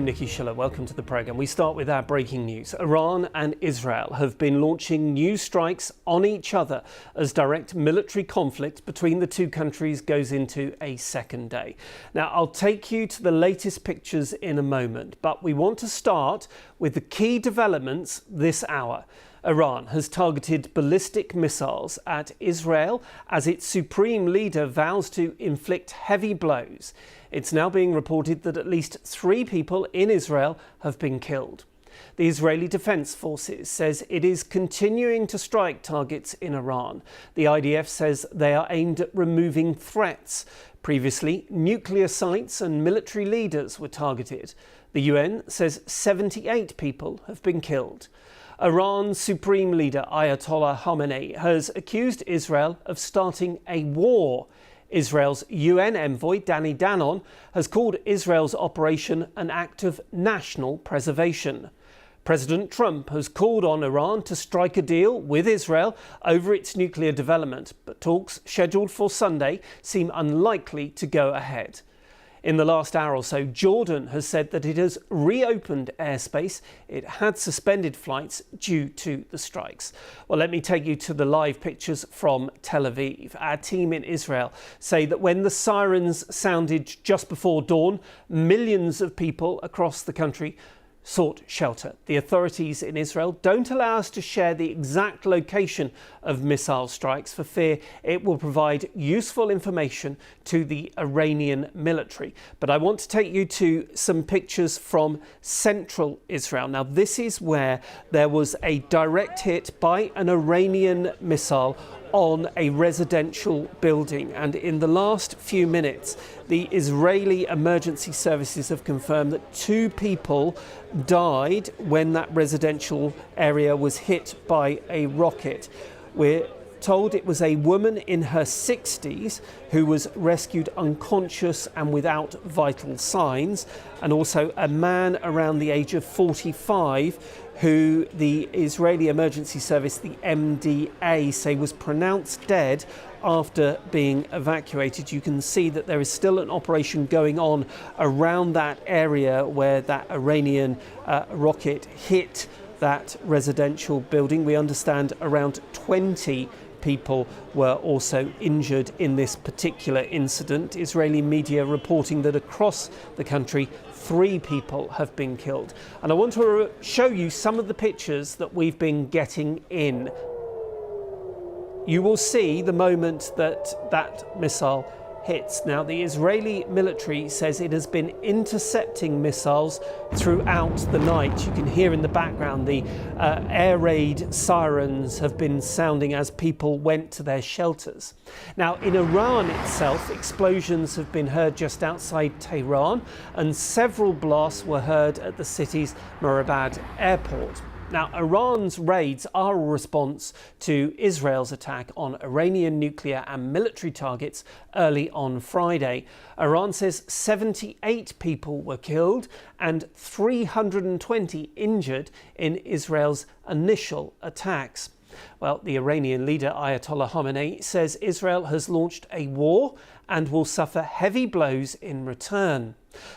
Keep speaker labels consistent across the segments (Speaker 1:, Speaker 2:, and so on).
Speaker 1: I'm Nikki Schiller. Welcome to the programme. We start with our breaking news. Iran and Israel have been launching new strikes on each other as direct military conflict between the two countries goes into a second day. Now, I'll take you to the latest pictures in a moment, but we want to start with the key developments this hour. Iran has targeted ballistic missiles at Israel as its supreme leader vows to inflict heavy blows. It's now being reported that at least 3 people in Israel have been killed. The Israeli Defense Forces says it is continuing to strike targets in Iran. The IDF says they are aimed at removing threats. Previously, nuclear sites and military leaders were targeted. The UN says 78 people have been killed. Iran's supreme leader Ayatollah Khamenei has accused Israel of starting a war. Israel's UN envoy Danny Danon has called Israel's operation an act of national preservation. President Trump has called on Iran to strike a deal with Israel over its nuclear development, but talks scheduled for Sunday seem unlikely to go ahead. In the last hour or so, Jordan has said that it has reopened airspace. It had suspended flights due to the strikes. Well, let me take you to the live pictures from Tel Aviv. Our team in Israel say that when the sirens sounded just before dawn, millions of people across the country sought shelter. The authorities in Israel don't allow us to share the exact location of missile strikes for fear it will provide useful information to the Iranian military. But I want to take you to some pictures from central Israel. Now, this is where there was a direct hit by an Iranian missile on a residential building, and in the last few minutes the Israeli emergency services have confirmed that 2 people died when that residential area was hit by a rocket. We're told it was a woman in her 60s who was rescued unconscious and without vital signs, and also a man around the age of 45 who the Israeli Emergency Service, the MDA, say was pronounced dead after being evacuated. You can see that there is still an operation going on around that area where that Iranian rocket hit that residential building. We understand around 20 people were also injured in this particular incident. Israeli media reporting that across the country 3 people have been killed. And I want to show you some of the pictures that we've been getting in. You will see the moment that that missile hits. Now, the Israeli military says it has been intercepting missiles throughout the night. You can hear in the background the air raid sirens have been sounding as people went to their shelters. Now, in Iran itself, explosions have been heard just outside Tehran, and several blasts were heard at the city's Murabad airport. Now, Iran's raids are a response to Israel's attack on Iranian nuclear and military targets early on Friday. Iran says 78 people were killed and 320 injured in Israel's initial attacks. Well, the Iranian leader Ayatollah Khamenei says Israel has launched a war and will suffer heavy blows in return.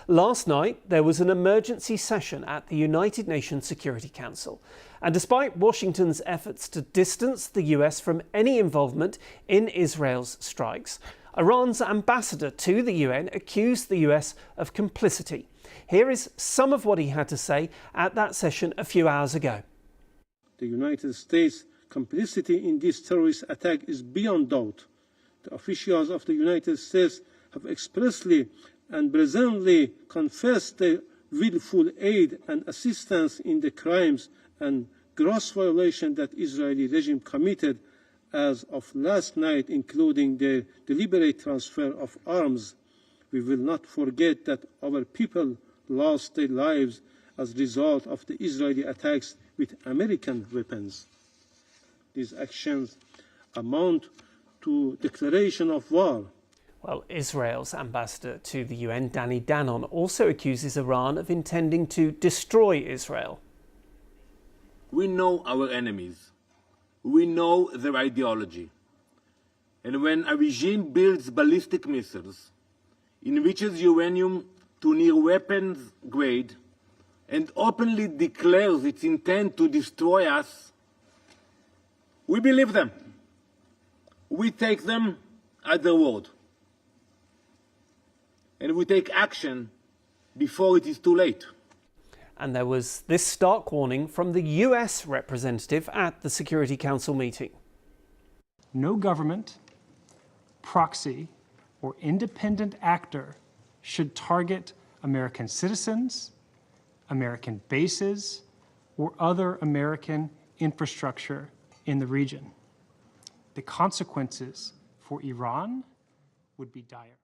Speaker 1: Last night, there was an emergency session at the United Nations Security Council. And despite Washington's efforts to distance the US from any involvement in Israel's strikes, Iran's ambassador to the UN accused the US of complicity. Here is some of what he had to say at that session a few hours ago.
Speaker 2: The United States' complicity in this terrorist attack is beyond doubt. The officials of the United States have expressly and brazenly confessed their willful aid and assistance in the crimes and gross violation that Israeli regime committed as of last night, including the deliberate transfer of arms. We will not forget that our people lost their lives as a result of the Israeli attacks with American weapons. These actions amount to declaration of war.
Speaker 1: Well, Israel's ambassador to the UN, Danny Danon, also accuses Iran of intending to destroy Israel.
Speaker 3: We know our enemies. We know their ideology. And when a regime builds ballistic missiles, enriches uranium to near weapons grade, and openly declares its intent to destroy us, we believe them. We take them at their word. And we take action before it is too late.
Speaker 1: And there was this stark warning from the US representative at the Security Council meeting.
Speaker 4: No government, proxy, or independent actor should target American citizens, American bases, or other American infrastructure in the region. The consequences for Iran would be dire.